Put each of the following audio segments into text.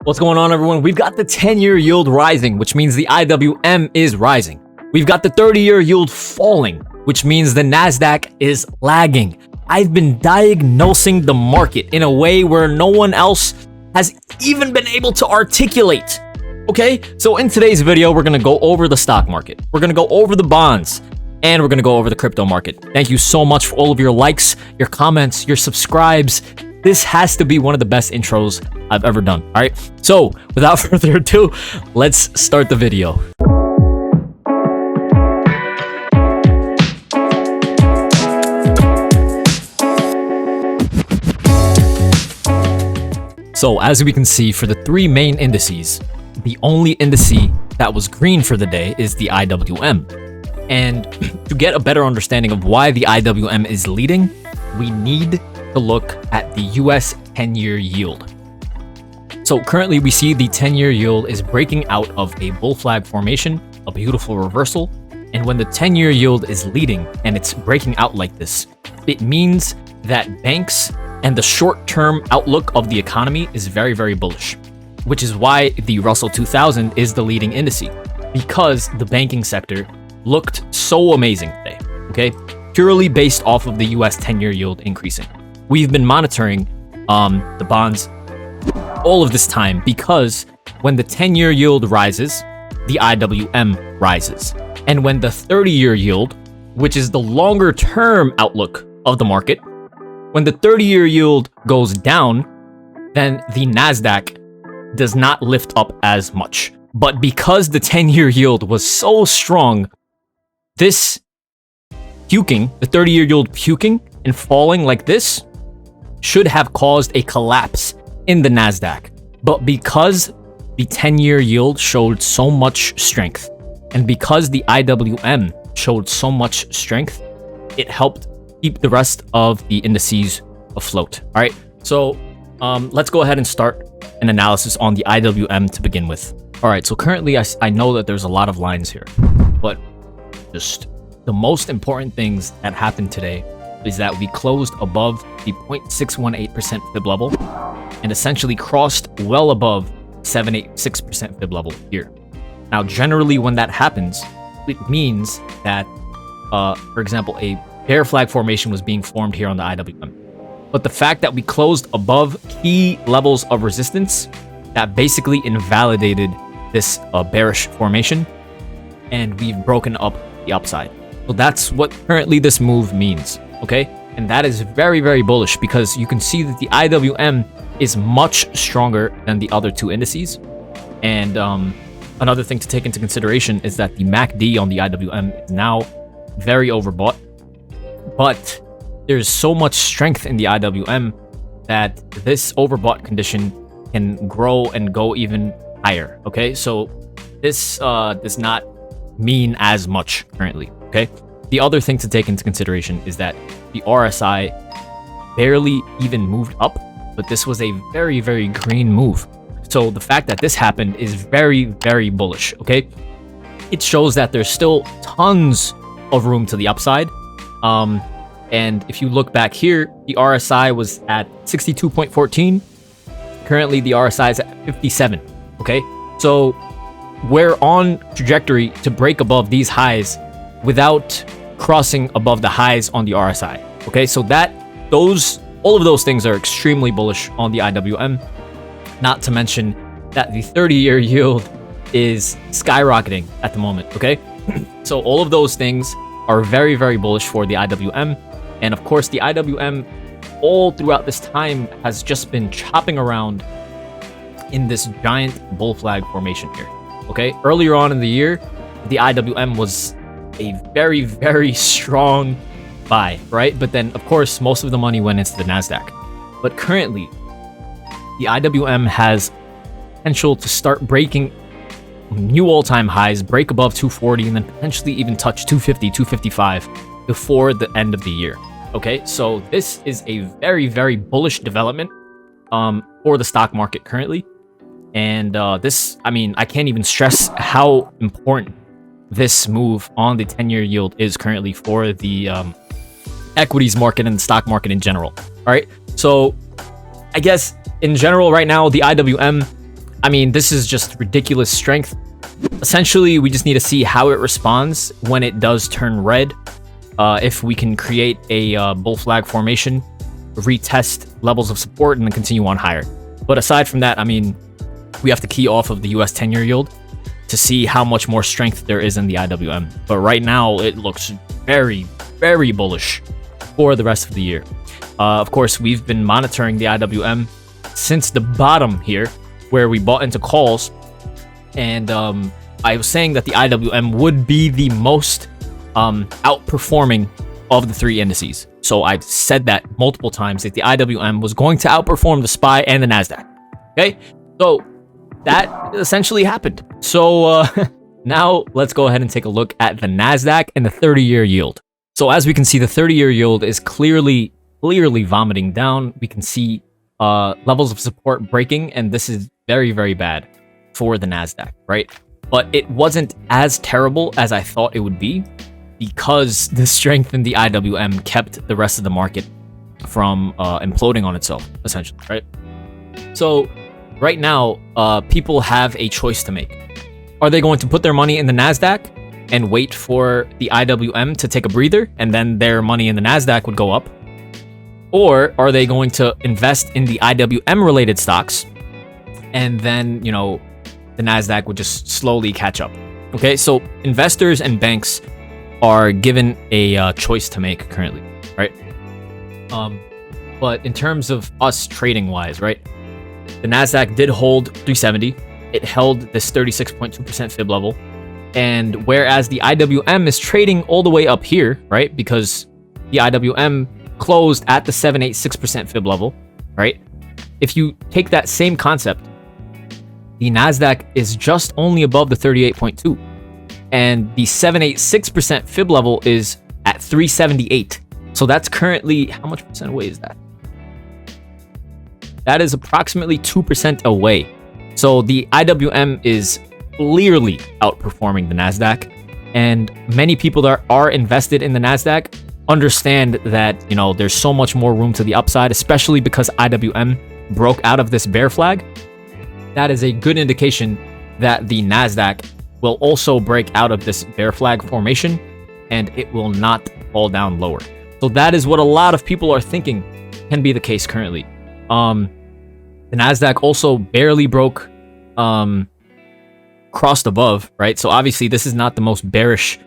What's going on, everyone? We've got the 10-year yield rising, which means the IWM is rising. We've got the 30-year yield falling, which means the NASDAQ is lagging. I've been diagnosing the market in a way where no one else has even been able to articulate. Okay, so in today's video, we're going to go over the stock market. We're going to go over the bonds, and we're going to go over the crypto market. Thank you so much for all of your likes, your comments, your subscribes. This has to be one of the best intros I've ever done. All right, so without further ado, let's start the video. So as we can see, for the three main indices, the only indice that was green for the day is the IWM. And to get a better understanding of why the IWM is leading, we need to look at the US 10-year yield. So currently we see the 10-year yield is breaking out of a bull flag formation, a beautiful reversal. And when the 10-year yield is leading and it's breaking out like this, it means that banks and the short-term outlook of the economy is very, very bullish, which is why the Russell 2000 is the leading index, because the banking sector looked so amazing today, okay? Purely based off of the US 10-year yield increasing. We've been monitoring the bonds all of this time because when the 10-year yield rises, the IWM rises. And when the 30-year yield, which is the longer-term outlook of the market, when the 30-year yield goes down, then the NASDAQ does not lift up as much. But because the 10-year yield was so strong, this puking, the 30-year yield puking and falling like this, should have caused a collapse in the NASDAQ. But because the 10-year yield showed so much strength, and because the IWM showed so much strength, it helped keep the rest of the indices afloat. All right, so let's go ahead and start an analysis on the IWM to begin with. All right, so currently I know that there's a lot of lines here, but just the most important things that happened today is that we closed above the 0.618% fib level and essentially crossed well above 786% fib level here. Now, generally when that happens, it means that, for example, a bear flag formation was being formed here on the IWM. But the fact that we closed above key levels of resistance, that basically invalidated this bearish formation, and we've broken up the upside. So that's what currently this move means, okay? And that is very, very bullish because you can see that the IWM is much stronger than the other two indices. And another thing to take into consideration is that the MACD on the IWM is now very overbought. But there's so much strength in the IWM that this overbought condition can grow and go even higher, okay? So this does not mean as much currently, okay? The other thing to take into consideration is that the RSI barely even moved up, but this was a very, very green move. So the fact that this happened is very, very bullish, okay? It shows that there's still tons of room to the upside. And if you look back here, the RSI was at 62.14. Currently, the RSI is at 57, okay? So we're on trajectory to break above these highs without crossing above the highs on the RSI, okay? So all of those things are extremely bullish on the IWM, not to mention that the 30-year yield is skyrocketing at the moment, okay? So all of those things are very, very bullish for the IWM. And of course, the IWM all throughout this time has just been chopping around in this giant bull flag formation here, okay? Earlier on in the year, the IWM was a very, very strong buy, right? But then, of course, most of the money went into the NASDAQ. But currently, the IWM has potential to start breaking new all-time highs, break above 240, and then potentially even touch 250, 255 before the end of the year. Okay, so this is a very, very bullish development for the stock market currently. And this, I mean, I can't even stress how important this move on the 10-year yield is currently for the equities market and the stock market in general. All right, so I guess in general right now, the IWM, I mean, this is just ridiculous strength. Essentially, we just need to see how it responds when it does turn red. If we can create a bull flag formation, retest levels of support, and then continue on higher. But aside from that, I mean, we have to key off of the US 10-year yield to see how much more strength there is in the IWM. But right now, it looks very, very bullish for the rest of the year. Of course, we've been monitoring the IWM since the bottom here, where we bought into calls. And I was saying that the IWM would be the most outperforming of the three indices. So I've said that multiple times, that the IWM was going to outperform the SPY and the NASDAQ. Okay, so that essentially happened. So now let's go ahead and take a look at the NASDAQ and the 30-year yield. So as we can see, the 30-year yield is clearly vomiting down. We can see levels of support breaking, and this is very, very bad for the NASDAQ, right? But it wasn't as terrible as I thought it would be, because the strength in the IWM kept the rest of the market from imploding on itself, essentially, right? So right now, people have a choice to make. Are they going to put their money in the NASDAQ and wait for the IWM to take a breather, and then their money in the NASDAQ would go up? Or are they going to invest in the IWM-related stocks, and then, you know, the NASDAQ would just slowly catch up? Okay, so investors and banks are given a choice to make currently, right? But in terms of us trading-wise, right, the NASDAQ did hold 370. It held this 36.2% fib level. And whereas the IWM is trading all the way up here, right, because the IWM closed at the 786% fib level, right? If you take that same concept, the NASDAQ is just only above the 38.2, and the 786% fib level is at 378. So that's currently, how much percent away is that? That is approximately 2% away. So the IWM is clearly outperforming the NASDAQ, and many people that are invested in the NASDAQ understand that, you know, there's so much more room to the upside, especially because IWM broke out of this bear flag. That is a good indication that the NASDAQ will also break out of this bear flag formation, and it will not fall down lower. So that is what a lot of people are thinking can be the case currently. The NASDAQ also barely broke, crossed above, right? So obviously this is not the most bearish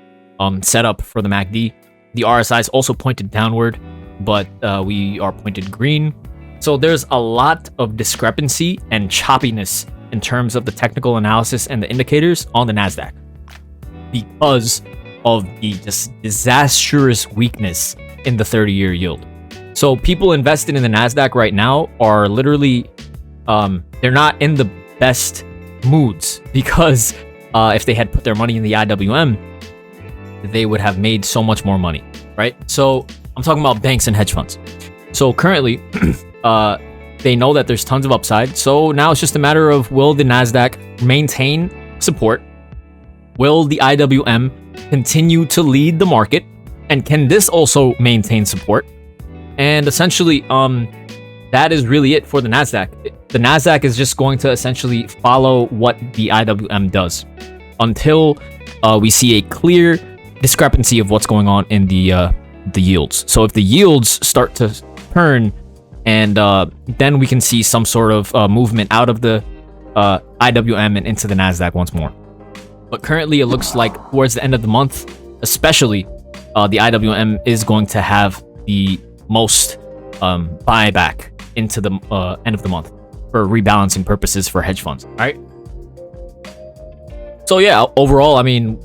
setup for the MACD. The RSI is also pointed downward, but we are pointed green. So there's a lot of discrepancy and choppiness in terms of the technical analysis and the indicators on the NASDAQ because of the just disastrous weakness in the 30-year yield. So people invested in the NASDAQ right now are literally, they're not in the best moods, because if they had put their money in the IWM, they would have made so much more money, right? So I'm talking about banks and hedge funds. So currently, they know that there's tons of upside. So now it's just a matter of, will the NASDAQ maintain support? Will the IWM continue to lead the market? And can this also maintain support? And essentially, that is really it for the NASDAQ. The NASDAQ is just going to essentially follow what the IWM does until we see a clear discrepancy of what's going on in the yields. So if the yields start to turn, and then we can see some sort of movement out of the IWM and into the NASDAQ once more. But currently, it looks like towards the end of the month, especially, the IWM is going to have the most buyback into the end of the month for rebalancing purposes for hedge funds. All right. So yeah, overall, I mean,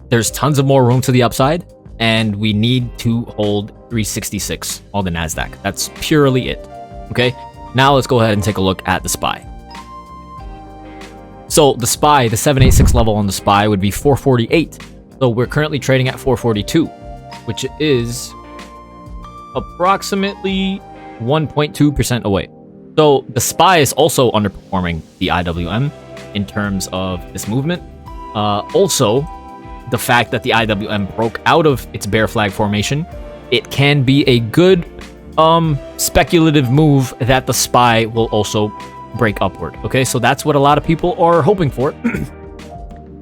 there's tons of more room to the upside, and we need to hold 366 on the NASDAQ. That's purely it. Okay. Now let's go ahead and take a look at the SPY. So the SPY, the 786 level on the SPY would be 448. So we're currently trading at 442, which is approximately 1.2% away. So the SPY is also underperforming the IWM in terms of this movement. Also, the fact that the IWM broke out of its bear flag formation, it can be a good speculative move that the SPY will also break upward. Okay, so that's what a lot of people are hoping for.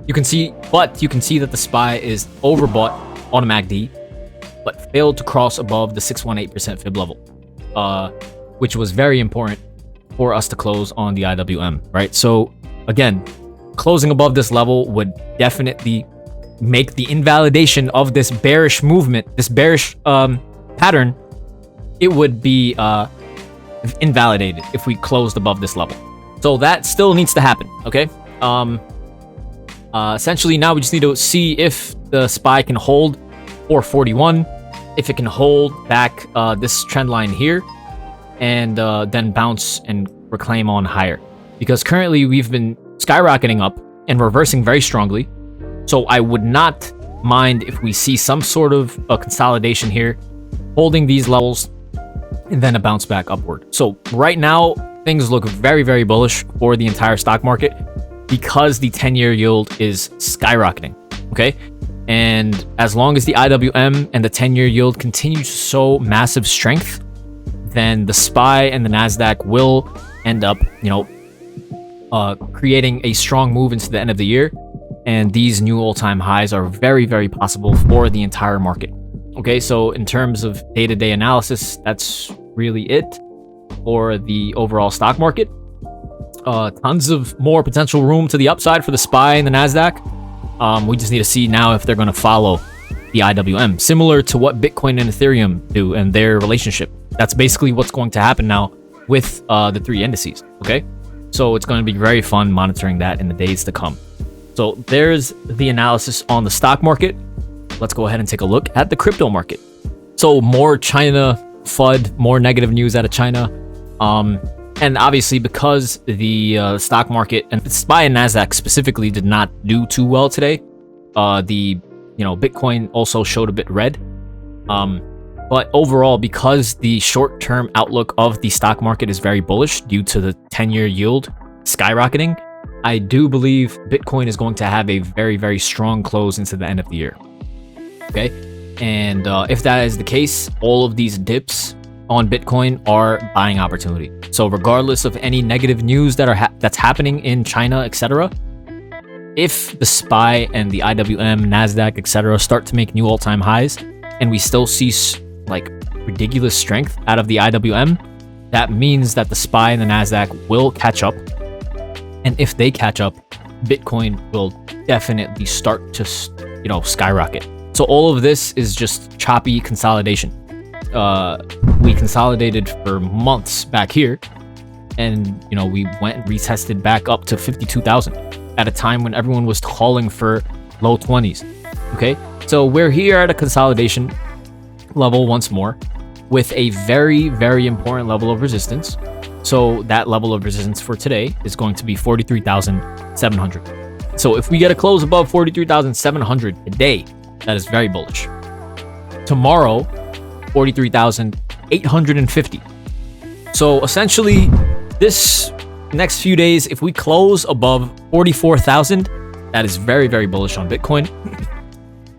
You can see that the SPY is overbought on a MACD, but failed to cross above the 618% fib level, which was very important for us to close on the IWM, right? So again, closing above this level would definitely make the invalidation of this bearish movement, this bearish pattern, it would be invalidated if we closed above this level. So that still needs to happen, okay? Essentially, now we just need to see if the SPY can hold 441, if it can hold back this trend line here, and then bounce and reclaim on higher. Because currently we've been skyrocketing up and reversing very strongly. So I would not mind if we see some sort of a consolidation here, holding these levels, and then a bounce back upward. So right now, things look very, very bullish for the entire stock market because the 10-year yield is skyrocketing, okay? And as long as the IWM and the 10-year yield continue to show massive strength, then the SPY and the NASDAQ will end up, creating a strong move into the end of the year. And these new all-time highs are very, very possible for the entire market. Okay, so in terms of day-to-day analysis, that's really it for the overall stock market. Tons of more potential room to the upside for the SPY and the NASDAQ. We just need to see now if they're going to follow the IWM, similar to what Bitcoin and Ethereum do and their relationship. That's basically what's going to happen now with the three indices, okay? So it's going to be very fun monitoring that in the days to come. So there's the analysis on the stock market. Let's go ahead and take a look at the crypto market. So more China FUD, more negative news out of China. And obviously because the stock market and SPY and NASDAQ specifically did not do too well today, Bitcoin also showed a bit red. But overall, because the short-term outlook of the stock market is very bullish due to the 10-year yield skyrocketing, I do believe Bitcoin is going to have a very, very strong close into the end of the year. Okay, and if that is the case, all of these dips on Bitcoin are buying opportunity. So regardless of any negative news that's happening in China, etc., if the SPY and the IWM, NASDAQ, etc. start to make new all-time highs, and we still see like ridiculous strength out of the IWM, that means that the SPY and the NASDAQ will catch up. And if they catch up, Bitcoin will definitely start to, skyrocket. So all of this is just choppy consolidation. We consolidated for months back here, and we went and retested back up to 52,000 at a time when everyone was calling for low 20s. Okay, so we're here at a consolidation level once more with a very, very important level of resistance. So that level of resistance for today is going to be 43,700. So if we get a close above 43,700 today, that is very bullish. Tomorrow, 43,850. So essentially, this next few days, if we close above 44,000, that is very, very bullish on Bitcoin.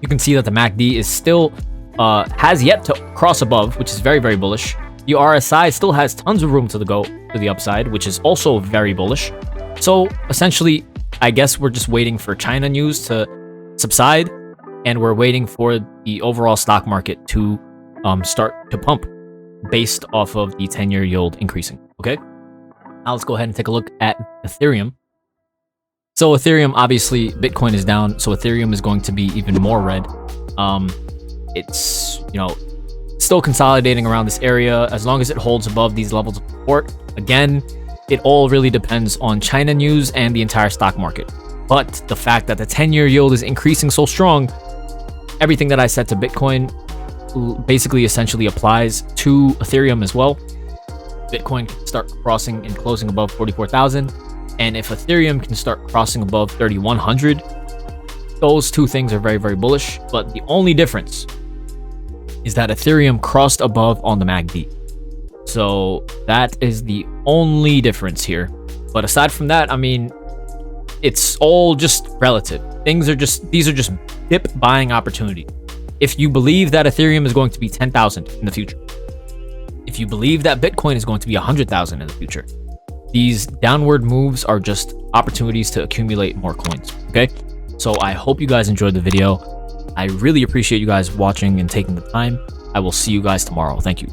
You can see that the MACD is still has yet to cross above, which is very, very bullish. The RSI still has tons of room to go to the upside, which is also very bullish. So essentially, I guess we're just waiting for China news to subside, and we're waiting for the overall stock market to start to pump based off of the 10-year yield increasing. Okay, now let's go ahead and take a look at Ethereum. So Ethereum, obviously, Bitcoin is down, so Ethereum is going to be even more red. It's still consolidating around this area. As long as it holds above these levels of support, again, it all really depends on China news and the entire stock market. But the fact that the 10-year yield is increasing so strong, everything that I said to Bitcoin basically essentially applies to Ethereum as well. Bitcoin can start crossing and closing above 44,000, and if Ethereum can start crossing above 3,100, those two things are very, very bullish. But the only difference is that Ethereum crossed above on the MACD. So that is the only difference here. But aside from that, I mean, it's all just relative. These are just dip buying opportunity. If you believe that Ethereum is going to be 10,000 in the future, if you believe that Bitcoin is going to be 100,000 in the future, These downward moves are just opportunities to accumulate more coins, okay? So I hope you guys enjoyed the video. I really appreciate you guys watching and taking the time. I will see you guys tomorrow. Thank you.